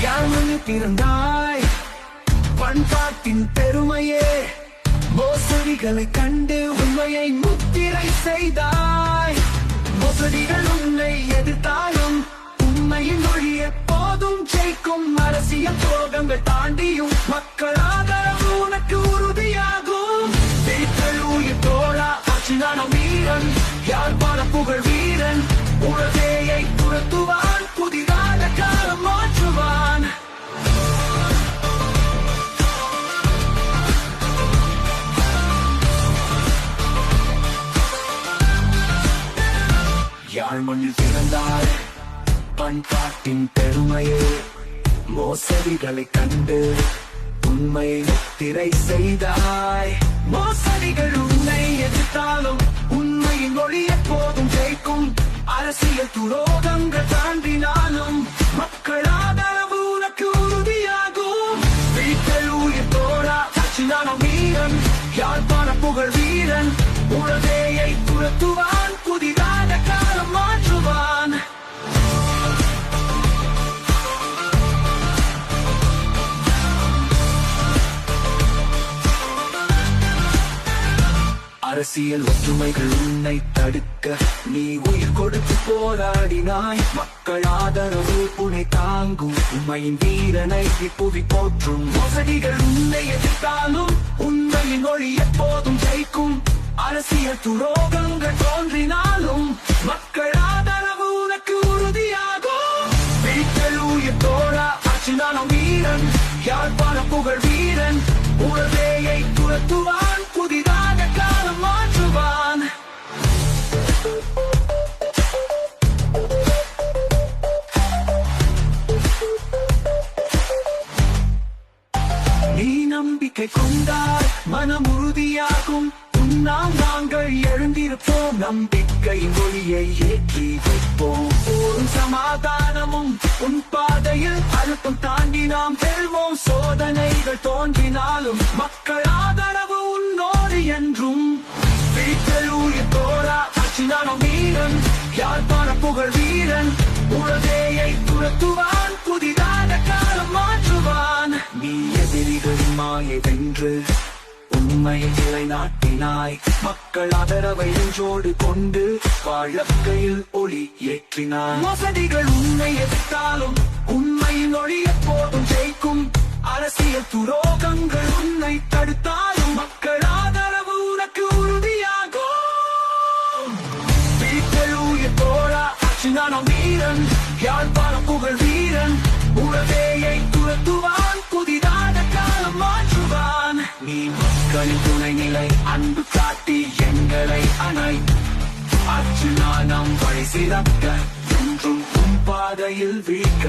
யாழ்மண்ணு பிறந்தாய் பண்பாட்டின் பெருமையே, மோசடிகளை கண்டு உண்மையை முத்திரை செய்தாய். மோசடிகள் உன்னை எதிர்த்தாலும் உண்மையின் மொழி எப்போதும் ஜெயிக்கும். அரசியல் துரோகங்கள் தாண்டியும் மக்கள் ஆதரவு உனக்கு உறுதியாகும். உயிர் தோழா அர்ச்சுனான வீரன், யாழ்ப்பாண புகழ் வீரன், உலகையை துரத்துவான், புதிதான காலம் மாற்றுவான். யாழ்மண்ணில் பிறந்தாய் பண்பாட்டின் பெருமையே, மோசடிகளை கண்டு உண்மை முத்திரை செய்தாய். மோசடிகள் உன்னை எதிர்த்தாலும் உண்மையின் மொழி எப்போதும் ஜெயிக்கும். அரசியல் துரோகங்கள் தாண்டினாலும் மக்கள் ஆதரவு உனக்கு உறுதியாகும். வீட்டில் உயிர் தோழா அர்ச்சுனான வீரன், யாழ்ப்பாண புகழ் வீரன், உலகையை துரத்துவான், புதிதான காலம் மாற்றுவான். அரசியல் ஒற்றுமைகள் உன்னை தடுக்க நீ உயிர் கொடுத்து போராடினாய். மக்கள் ஆதரவு உன்னை தாங்கும். உண்மையின் வீரனை புவி போற்றும். மோசடிகள் உன்னை எதிர்த்தாலும் உண்மையின் மொழி எப்போதும் ஜெயிக்கும். அரசியல் துரோகங்கள் தோன்றினாலும் மக்கள் ஆதரவு உனக்கு உறுதியாகும். வீட்டில் உயிர் தோழா அர்ச்சுனான வீரன், யாழ்ப்பாண புகழ் வீரன், உலகையை துரத்துவான், புதிதாக காலம் மாற்றுவான். நீ நம்பிக்கை கொண்டால் மனம் உறுதியாகும். உன்னால் நாங்கள் எழுந்திருப்போம். நம்பிக்கையின் ஒளியை ஏற்றி வைப்போம். போரும் சமாதானமும் உன் பாதையில் அழுத்தம் தாண்டி நாம் வெல்வோம். சோதனைகள் தோன்றினாலும் மக்கள் ஆதரவு உன்னோடு என்றும். வீட்டில் உயிர் தோழா அர்ச்சுனான வீரன், யாழ்ப்பாண புகழ் வீரன், உலகையை துரத்துவான், புதிதான காலம் மாற்றுவான். நீ எதிரிகளின் மாயை வென்று உண்மையை நிலைநாட்டினாய். மக்கள் ஆதரவை நெஞ்சோடு கொண்டு வாழ்க்கையில் ஒளி ஏற்றினாய். மோசடிகள் உன்னை எதிர்த்தாலும் உண்மையின் ஒளி எப்போதும் ஜெயிக்கும். அரசியல் துரோகங்கள் உன்னை தடுத்தாலும் மக்கள் ஆதரவு உனக்கு உறுதியாகும். வீட்டில் உயிர் தோழா அர்ச்சுனான வீரன், யாழ்ப்பாண புகழ் வீரன், உலகையை துரத்துவான், புதிதான காலம் மாற்றுவான். நீ மக்களின் துணை நிலை அன்பு காட்டி எங்களை அணை. அர்ச்சுனா நம் வழி சிறக்க என்றும் உன் பாதையில் வீழ்க்க.